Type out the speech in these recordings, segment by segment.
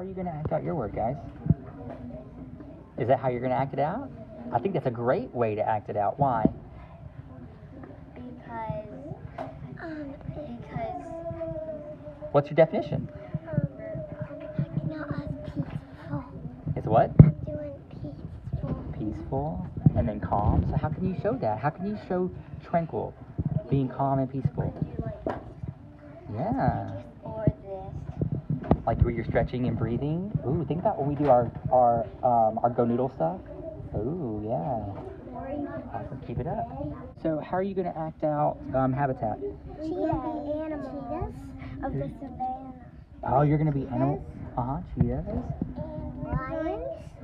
are you going to act out your word, guys? Is that how you're going to act it out? I think that's a great way to act it out. Why? Because What's your definition? acting out as peaceful. It's what? Doing peaceful. Peaceful and then calm. So how can you show that? How can you show tranquil, being calm and peaceful? Yeah. Or this. Like where you're stretching and breathing. Ooh, think about when we do our go noodle stuff. Ooh, yeah. Awesome. Keep it up. So how are you going to act out habitat? Cheetahs of the savannah. Oh, you're going to be animals? Cheetahs.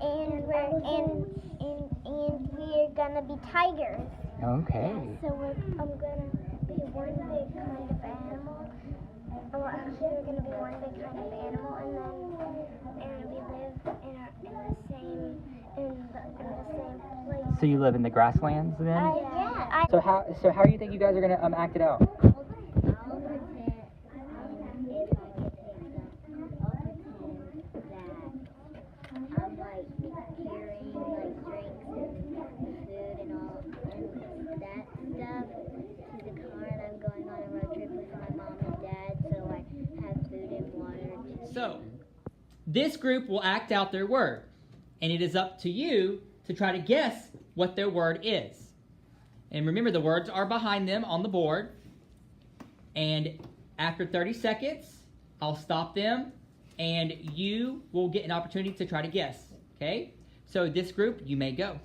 And lions. And we're gonna be tigers. Okay. So I'm gonna be one big kind of animal. Well, actually, we're gonna be one big kind of animal, and we live in the same place. So you live in the grasslands then? Yeah. So how do you think you guys are going to act it out? So, this group will act out their word, and it is up to you to try to guess what their word is. And remember, the words are behind them on the board, and after 30 seconds, I'll stop them, and you will get an opportunity to try to guess, okay? So this group, you may go.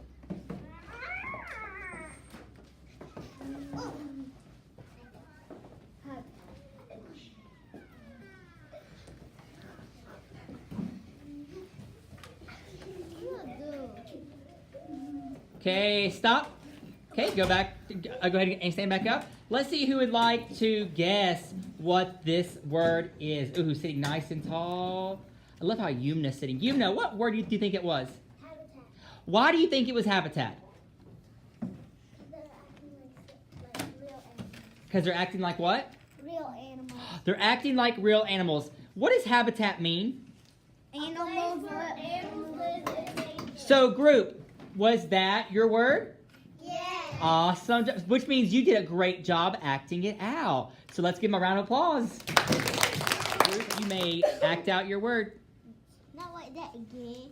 Okay, stop. Okay, go back. Go ahead and stand back up. Let's see who would like to guess what this word is. Ooh, who's sitting nice and tall? I love how Yumna's sitting. Yumna, what word do you think it was? Habitat. Why do you think it was habitat? Because they're acting like what? Real animals. They're acting like real animals. What does habitat mean? Animals live in nature. So, group, was that your word? Yeah. Awesome. Which means you did a great job acting it out. So let's give them a round of applause. Group, you may act out your word. Not like that again.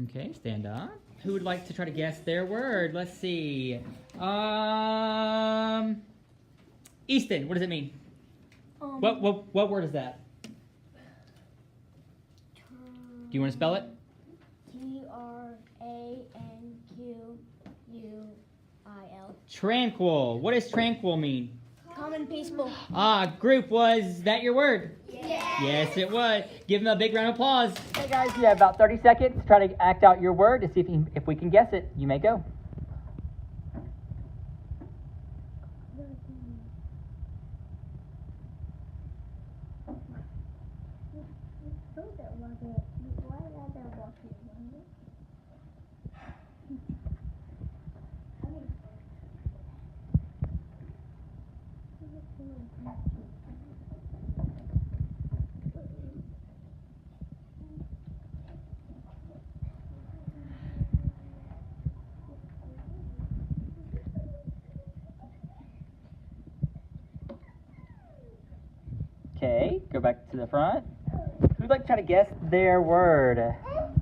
Okay, stand up. Who would like to try to guess their word? Let's see. Easton, what does it mean? What word is that? Do you want to spell it? Tranquil. Tranquil. What does tranquil mean? Calm and peaceful. Group, was that your word? Yeah. Yes, it was. Give them a big round of applause. Hey guys, you have about 30 seconds to try to act out your word to see if we can guess it. You may go. Okay, go back to the front. Who'd like to try to guess their word?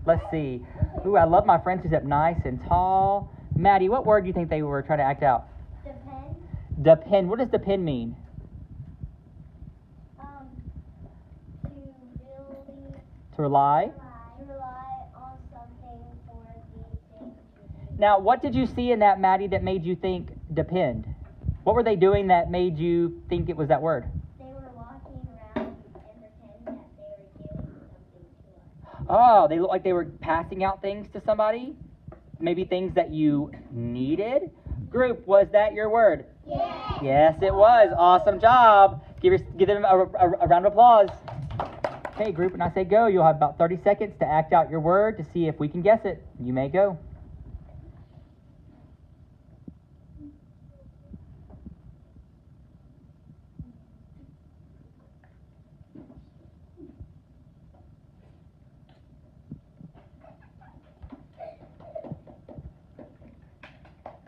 Let's see. Ooh, I love my friends who's up nice and tall. Maddie, what word do you think they were trying to act out? Depend. Depend. What does depend mean? To rely. Rely on something for the thing. Now, what did you see in that, Maddie, that made you think depend? What were they doing that made you think it was that word? They were walking around and pretending that they were giving something to us. Oh, they look like they were passing out things to somebody? Maybe things that you needed? Group, was that your word? Yeah. Yes, it was. Awesome job. Give them a round of applause. Okay, group, when I say go, you'll have about 30 seconds to act out your word to see if we can guess it. You may go.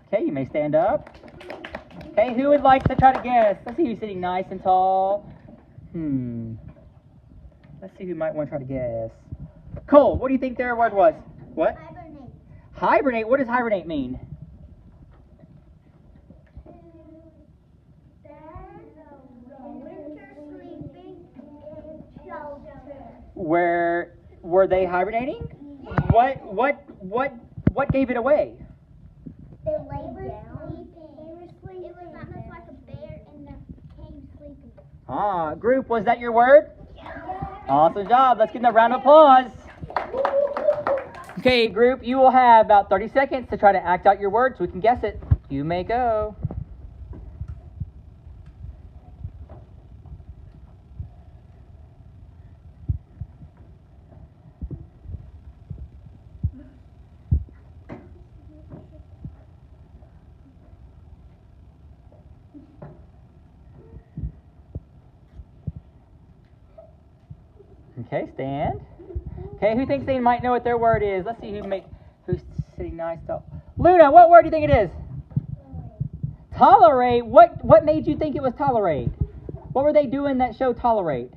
Okay, you may stand up. Okay, who would like to try to guess? Let's see who's sitting nice and tall. Let's see who might want to try to guess. Cole, what do you think their word was? What? Hibernate. Hibernate? What does hibernate mean? Winter sleeping in shelter. Were they hibernating? What gave it away? They lay down. They were sleeping. It was almost like a bear in the cave sleeping. Ah, group, was that your word? Awesome job. Let's give them a round of applause. Okay, group, you will have about 30 seconds to try to act out your word so we can guess it. You may go. Okay, stand. Okay, who thinks they might know what their word is? Let's see who's sitting nice. Luna, what word do you think it is? Tolerate. What made you think it was tolerate? What were they doing that showed tolerate?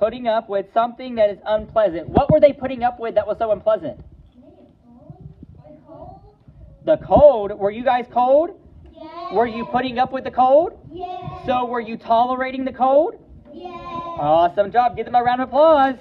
Putting up with something that is unpleasant. What were they putting up with that was so unpleasant? The cold. Were you guys cold? Yes. Were you putting up with the cold? Yes. So were you tolerating the cold? Yes. Awesome job. Give them a round of applause.